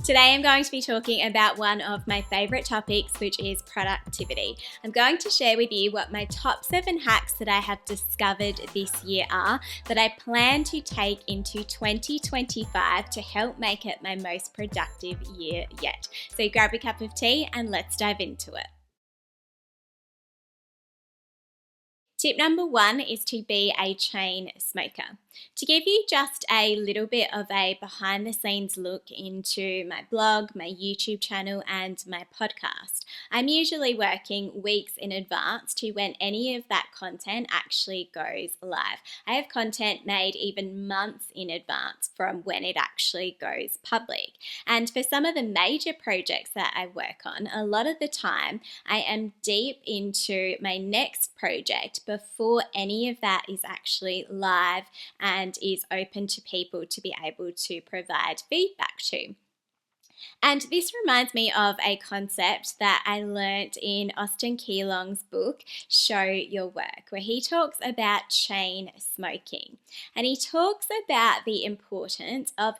Today I'm going to be talking about one of my favourite topics, which is productivity. I'm going to share with you what my top 7 hacks that I have discovered this year are that I plan to take into 2025 to help make it my most productive year yet. So grab a cup of tea and let's dive into it. Tip number 1 is to be a chain smoker. To give you just a little bit of a behind the scenes look into my blog, my YouTube channel, and my podcast, I'm usually working weeks in advance to when any of that content actually goes live. I have content made even months in advance from when it actually goes public. And for some of the major projects that I work on, a lot of the time I am deep into my next project before any of that is actually live and is open to people to be able to provide feedback to. And this reminds me of a concept that I learnt in Austin Keelong's book, Show Your Work, where he talks about chain smoking. And he talks about the importance of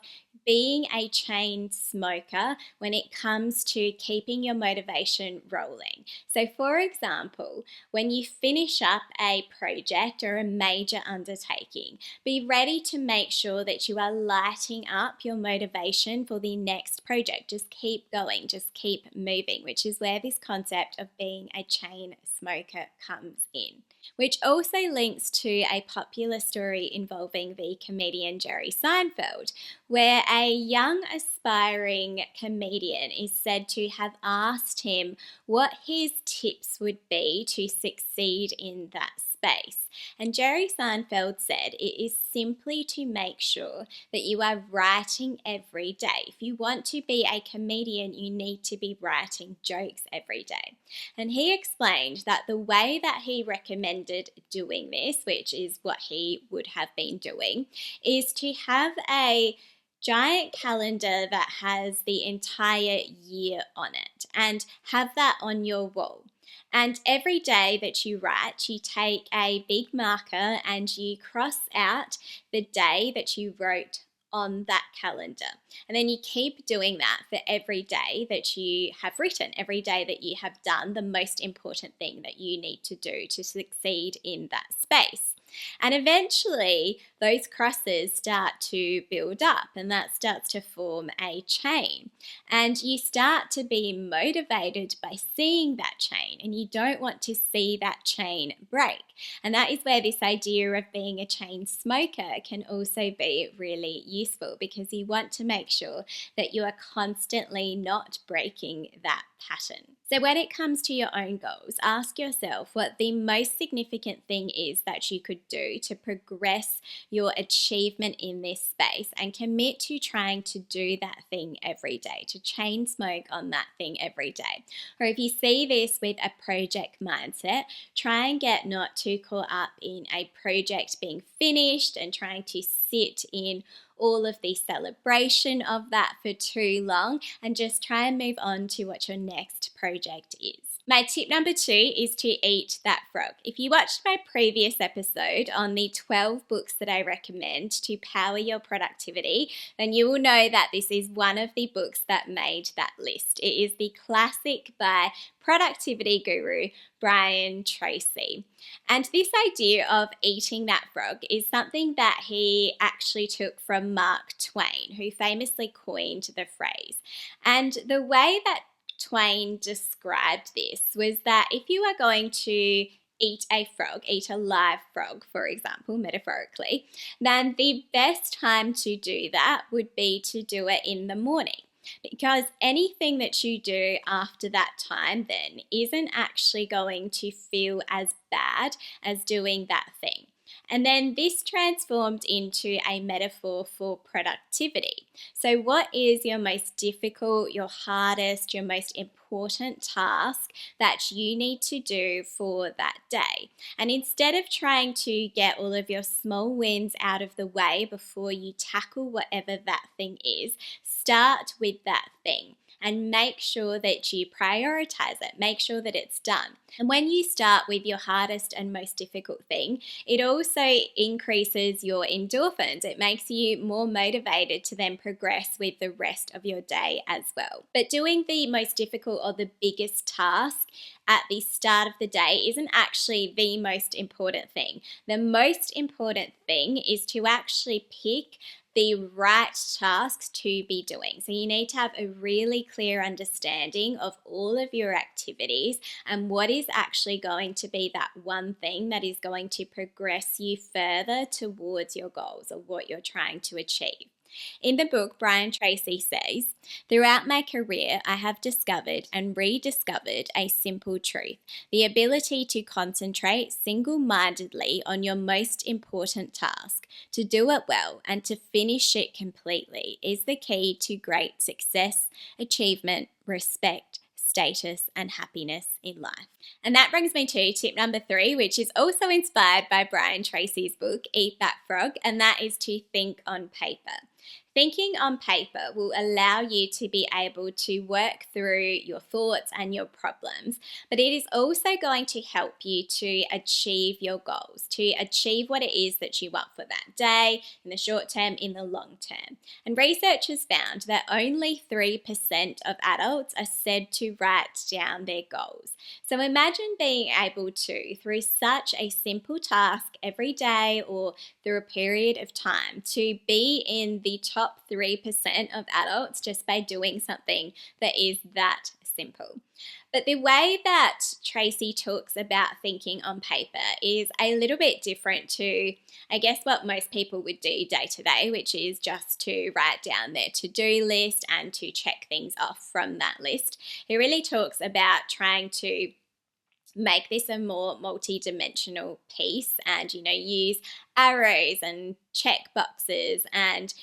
being a chain smoker when it comes to keeping your motivation rolling. So for example, when you finish up a project or a major undertaking, be ready to make sure that you are lighting up your motivation for the next project. Just keep going, just keep moving, which is where this concept of being a chain smoker comes in. Which also links to a popular story involving the comedian Jerry Seinfeld, where a young aspiring comedian is said to have asked him what his tips would be to succeed in that space. And Jerry Seinfeld said it is simply to make sure that you are writing every day. If you want to be a comedian, you need to be writing jokes every day. And he explained that the way that he recommended doing this, which is what he would have been doing, is to have a giant calendar that has the entire year on it and have that on your wall. And every day that you write, you take a big marker and you cross out the day that you wrote on that calendar. And then you keep doing that for every day that you have written, every day that you have done the most important thing that you need to do to succeed in that space. And eventually those crosses start to build up and that starts to form a chain. And you start to be motivated by seeing that chain and you don't want to see that chain break. And that is where this idea of being a chain smoker can also be really useful, because you want to make sure that you are constantly not breaking that pattern. So when it comes to your own goals, ask yourself what the most significant thing is that you could do to progress your achievement in this space, and commit to trying to do that thing every day, to chain smoke on that thing every day. Or if you see this with a project mindset, try and get not too caught up in a project being finished and trying to sit in all of the celebration of that for too long, and just try and move on to what your next project is. My tip number 2 is to eat that frog. If you watched my previous episode on the 12 books that I recommend to power your productivity, then you will know that this is one of the books that made that list. It is the classic by productivity guru Brian Tracy. And this idea of eating that frog is something that he actually took from Mark Twain, who famously coined the phrase. And the way that Twain described this was that if you are going to eat a frog, eat a live frog, for example, metaphorically, then the best time to do that would be to do it in the morning. Because anything that you do after that time then isn't actually going to feel as bad as doing that thing. And then this transformed into a metaphor for productivity. So what is your most difficult, your hardest, your most important task that you need to do for that day? And instead of trying to get all of your small wins out of the way before you tackle whatever that thing is, start with that thing. and make sure that you prioritize it. Make sure that it's done. And when you start with your hardest and most difficult thing, it also increases your endorphins. It makes you more motivated to then progress with the rest of your day as well. But doing the most difficult or the biggest task at the start of the day isn't actually the most important thing. The most important thing is to actually pick the right tasks to be doing. So you need to have a really clear understanding of all of your activities and what is actually going to be that one thing that is going to progress you further towards your goals or what you're trying to achieve. In the book, Brian Tracy says, "Throughout my career, I have discovered and rediscovered a simple truth. The ability to concentrate single-mindedly on your most important task, to do it well, and to finish it completely is the key to great success, achievement, respect, status, and happiness in life." And that brings me to tip number 3, which is also inspired by Brian Tracy's book, Eat That Frog, and that is to think on paper. Thinking on paper will allow you to be able to work through your thoughts and your problems, but it is also going to help you to achieve your goals, to achieve what it is that you want for that day, in the short term, in the long term. And research has found that only 3% of adults are said to write down their goals. So imagine being able to, through such a simple task every day or through a period of time, to be in the top 3% of adults just by doing something that is that simple. But the way that Tracy talks about thinking on paper is a little bit different to, I guess, what most people would do day to day, which is just to write down their to-do list and to check things off from that list. He really talks about trying to make this a more multi-dimensional piece and, use arrows and check boxes and,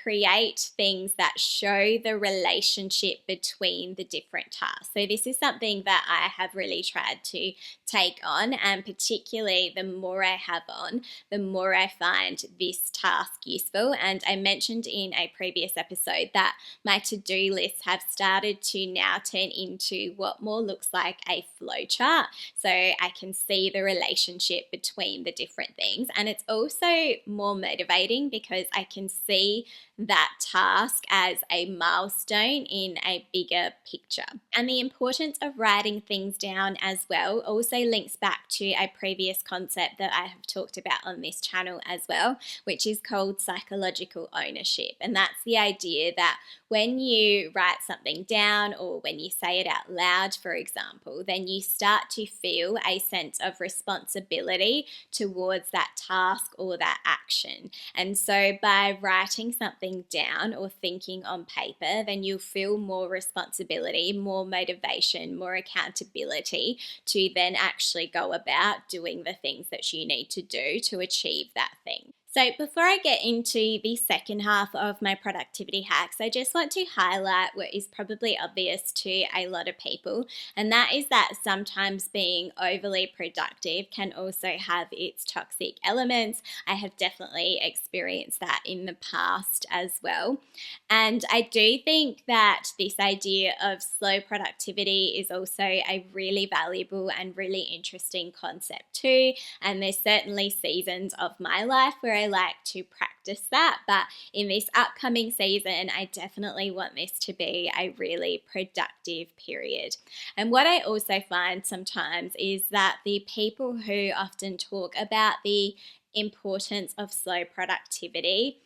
create things that show the relationship between the different tasks. So this is something that I have really tried to take on, and particularly the more I have on, the more I find this task useful. And I mentioned in a previous episode that my to-do lists have started to now turn into what more looks like a flow chart, so I can see the relationship between the different things. And it's also more motivating because I can see that task as a milestone in a bigger picture. And the importance of writing things down as well also links back to a previous concept that I have talked about on this channel as well, which is called psychological ownership. And that's the idea that when you write something down or when you say it out loud, for example, then you start to feel a sense of responsibility towards that task or that action. And so by writing something down or thinking on paper, then you'll feel more responsibility, more motivation, more accountability to then actually go about doing the things that you need to do to achieve that thing. So before I get into the second half of my productivity hacks, I just want to highlight what is probably obvious to a lot of people, and that is that sometimes being overly productive can also have its toxic elements. I have definitely experienced that in the past as well. And I do think that this idea of slow productivity is also a really valuable and really interesting concept too. And there's certainly seasons of my life where I like to practice that, but in this upcoming season I definitely want this to be a really productive period. And what I also find sometimes is that the people who often talk about the importance of slow productivity,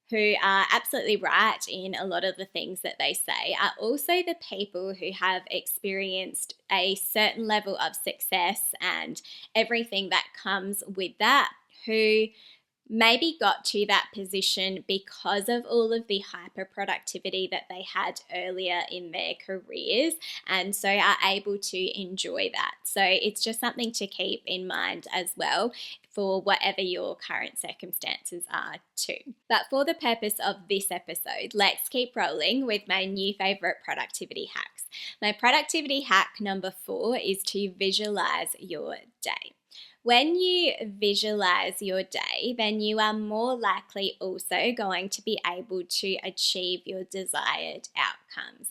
who are absolutely right in a lot of the things that they say, are also the people who have experienced a certain level of success and everything that comes with that, who maybe got to that position because of all of the hyper productivity that they had earlier in their careers, and so are able to enjoy that. So it's just something to keep in mind as well for whatever your current circumstances are too. But for the purpose of this episode, let's keep rolling with my new favorite productivity hacks. My productivity hack number 4 is to visualize your day. When you visualize your day, then you are more likely also going to be able to achieve your desired outcomes.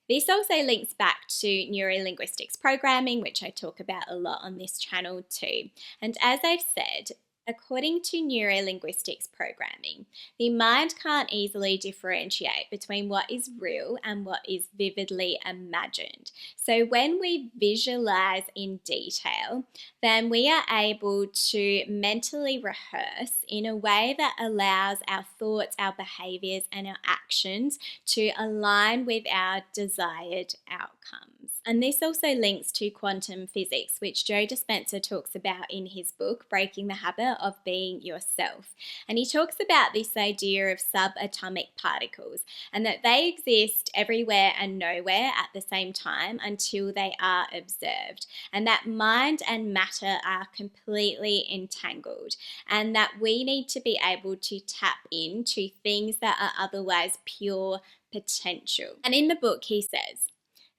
This also links back to neurolinguistics programming, which I talk about a lot on this channel too. And as I've said, according to neurolinguistics programming, the mind can't easily differentiate between what is real and what is vividly imagined. So when we visualize in detail, then we are able to mentally rehearse in a way that allows our thoughts, our behaviors, and our actions to align with our desired outcomes. And this also links to quantum physics, which Joe Dispenza talks about in his book, Breaking the Habit of Being Yourself. And he talks about this idea of subatomic particles and that they exist everywhere and nowhere at the same time until they are observed. And that mind and matter are completely entangled, and that we need to be able to tap into things that are otherwise pure potential. And in the book, he says,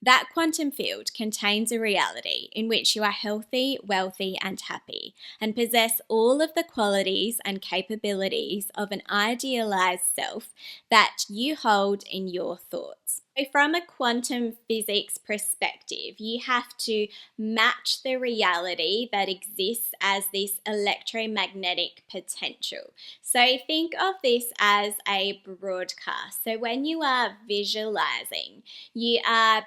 that quantum field contains a reality in which you are healthy, wealthy, and happy, and possess all of the qualities and capabilities of an idealized self that you hold in your thoughts. So from a quantum physics perspective, you have to match the reality that exists as this electromagnetic potential. So think of this as a broadcast. So when you are visualizing, you are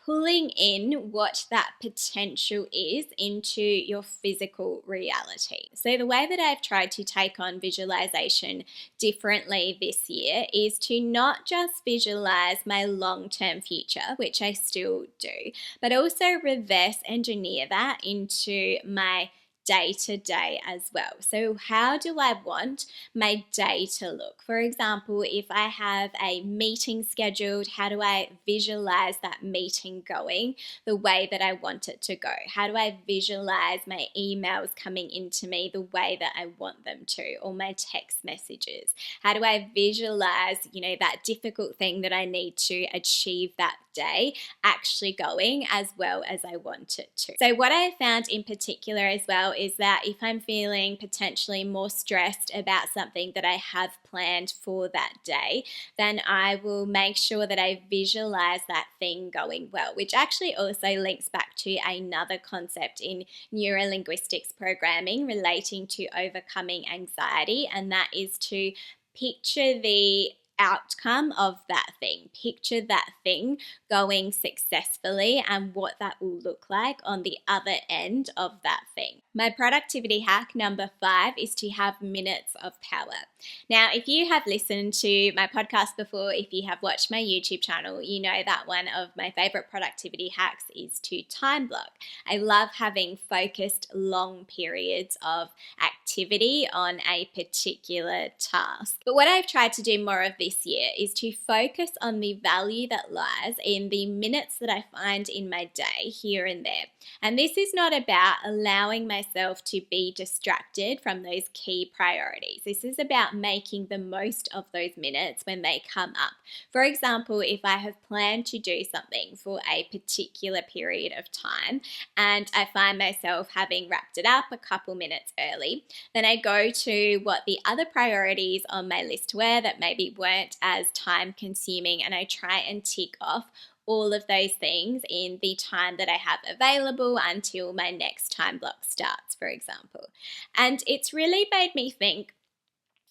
pulling in what that potential is into your physical reality. So the way that I've tried to take on visualization differently this year is to not just visualize my long-term future, which I still do, but also reverse engineer that into my day-to-day as well. So how do I want my day to look? For example, if I have a meeting scheduled, how do I visualize that meeting going the way that I want it to go? How do I visualize my emails coming into me the way that I want them to, or my text messages? How do I visualize, that difficult thing that I need to achieve that day actually going as well as I want it to? So what I found in particular as well is that if I'm feeling potentially more stressed about something that I have planned for that day, then I will make sure that I visualize that thing going well, which actually also links back to another concept in neurolinguistics programming relating to overcoming anxiety, and that is to picture the outcome of that thing. Picture that thing going successfully and what that will look like on the other end of that thing. My productivity hack number 5 is to have minutes of power. Now, if you have listened to my podcast before, if you have watched my YouTube channel, you know that one of my favorite productivity hacks is to time block. I love having focused long periods of activity on a particular task. But what I've tried to do more of this year is to focus on the value that lies in the minutes that I find in my day here and there. And this is not about allowing myself to be distracted from those key priorities. This is about making the most of those minutes when they come up. For example, if I have planned to do something for a particular period of time and I find myself having wrapped it up a couple minutes early, then I go to what the other priorities on my list were that maybe weren't as time consuming, and I try and tick off all of those things in the time that I have available until my next time block starts, for example. And it's really made me think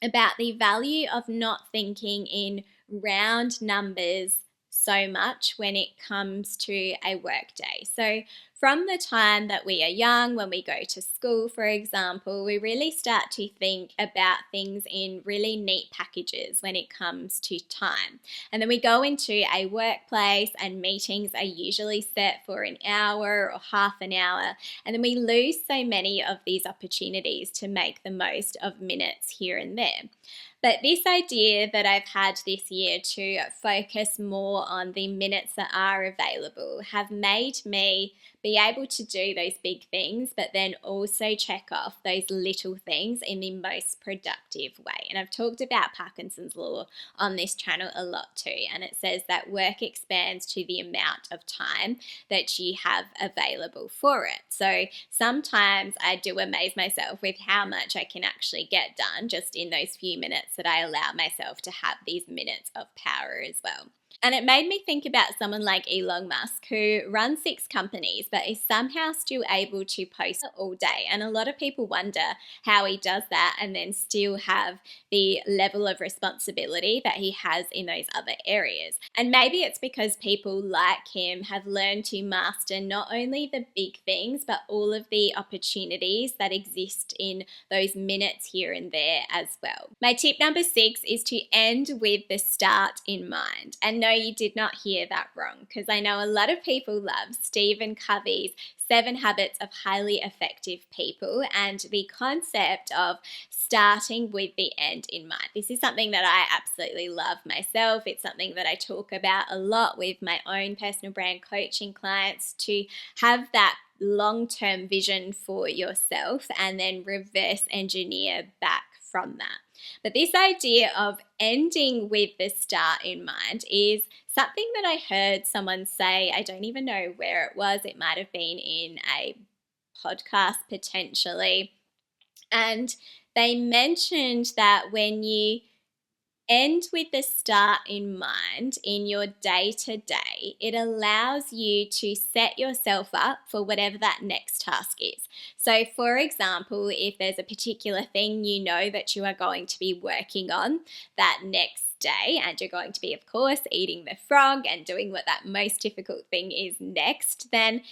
about the value of not thinking in round numbers so much when it comes to a work day. So from the time that we are young, when we go to school, for example, we really start to think about things in really neat packages when it comes to time. And then we go into a workplace and meetings are usually set for an hour or half an hour. And then we lose so many of these opportunities to make the most of minutes here and there. But this idea that I've had this year to focus more on the minutes that are available have made me be able to do those big things, but then also check off those little things in the most productive way. And I've talked about Parkinson's law on this channel a lot too, and it says that work expands to the amount of time that you have available for it. So sometimes I do amaze myself with how much I can actually get done just in those few minutes that I allow myself to have these minutes of power as well. And it made me think about someone like Elon Musk, who runs 6 companies but is somehow still able to post all day. And a lot of people wonder how he does that and then still have the level of responsibility that he has in those other areas. And maybe it's because people like him have learned to master not only the big things, but all of the opportunities that exist in those minutes here and there as well. My tip number 6 is to end with the start in mind. And no, you did not hear that wrong, because I know a lot of people love Stephen Covey's 7 Habits of Highly Effective People and the concept of starting with the end in mind. This is something that I absolutely love myself. It's something that I talk about a lot with my own personal brand coaching clients, to have that long-term vision for yourself and then reverse engineer back from that. But this idea of ending with the start in mind is something that I heard someone say. I don't even know where it was. It might have been in a podcast potentially. And they mentioned that when you end with the start in mind in your day-to-day, it allows you to set yourself up for whatever that next task is. So for example, if there's a particular thing you know that you are going to be working on that next day, and you're going to be, of course, eating the frog and doing what that most difficult thing is next, then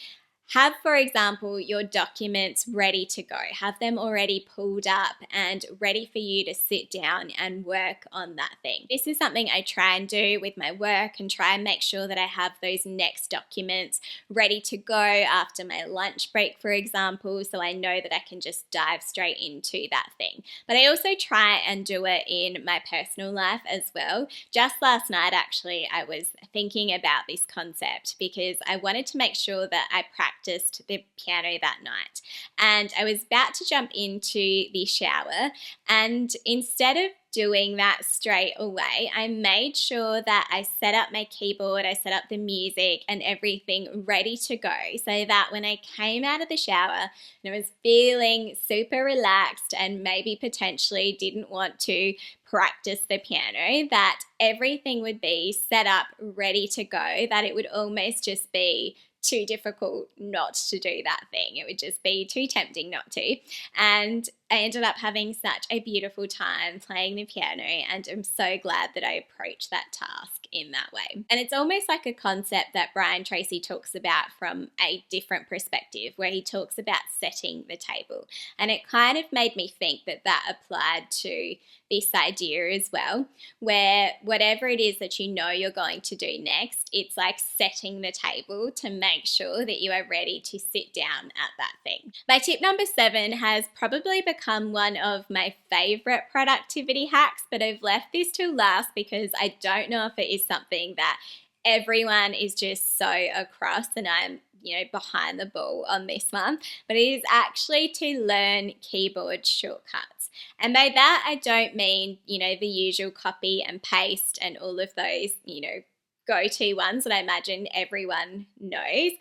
have, for example, your documents ready to go. Have them already pulled up and ready for you to sit down and work on that thing. This is something I try and do with my work, and try and make sure that I have those next documents ready to go after my lunch break, for example, so I know that I can just dive straight into that thing. But I also try and do it in my personal life as well. Just last night, actually, I was thinking about this concept because I wanted to make sure that I practiced the piano that night. And I was about to jump into the shower, and instead of doing that straight away, I made sure that I set up my keyboard, I set up the music and everything ready to go, so that when I came out of the shower and I was feeling super relaxed and maybe potentially didn't want to practice the piano, that everything would be set up ready to go, that it would almost just be too difficult not to do that thing. It would just be too tempting not to. And I ended up having such a beautiful time playing the piano, and I'm so glad that I approached that task in that way. And it's almost like a concept that Brian Tracy talks about from a different perspective, where he talks about setting the table. And it kind of made me think that that applied to this idea as well, where whatever it is that you know you're going to do next, it's like setting the table to make sure that you are ready to sit down at that thing. My tip number 7 has probably become one of my favorite productivity hacks, but I've left this till last because I don't know if it is something that everyone is just so across, and I'm behind the ball on this one, but it is actually to learn keyboard shortcuts. And by that, I don't mean, the usual copy and paste and all of those, go-to ones that I imagine everyone knows.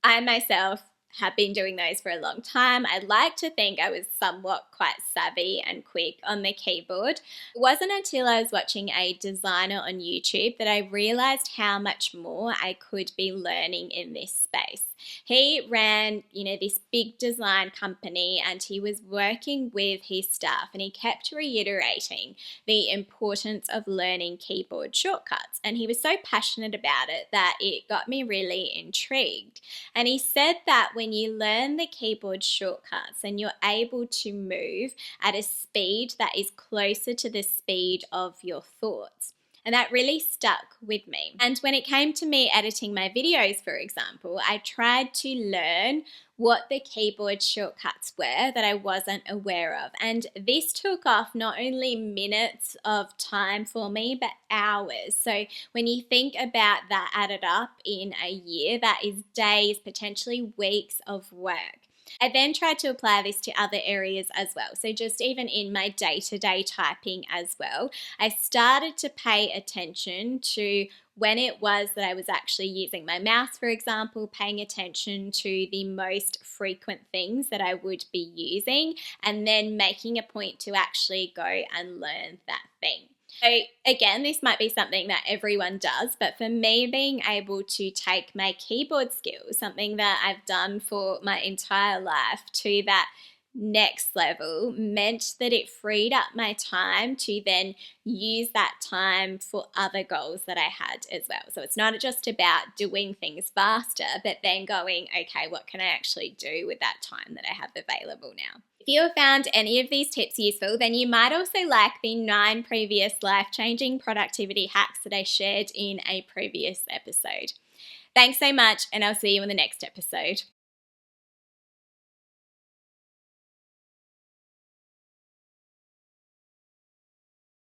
I myself have been doing those for a long time. I'd like to think I was somewhat quite savvy and quick on the keyboard. It wasn't until I was watching a designer on YouTube that I realized how much more I could be learning in this space. He ran, this big design company, and he was working with his staff, and he kept reiterating the importance of learning keyboard shortcuts. And he was so passionate about it that it got me really intrigued. And he said that when you learn the keyboard shortcuts, and you're able to move at a speed that is closer to the speed of your thoughts. And that really stuck with me. And when it came to me editing my videos, for example, I tried to learn what the keyboard shortcuts were that I wasn't aware of. And this took off not only minutes of time for me, but hours. So when you think about that added up in a year, that is days, potentially weeks of work. I then tried to apply this to other areas as well. So just even in my day-to-day typing as well, I started to pay attention to when it was that I was actually using my mouse, for example, paying attention to the most frequent things that I would be using, and then making a point to actually go and learn that thing. So again, this might be something that everyone does, but for me, being able to take my keyboard skills, something that I've done for my entire life, to that next level meant that it freed up my time to then use that time for other goals that I had as well. So it's not just about doing things faster, but then going, okay, what can I actually do with that time that I have available now? If you have found any of these tips useful, then you might also like the 9 previous life-changing productivity hacks that I shared in a previous episode. Thanks so much, and I'll see you in the next episode.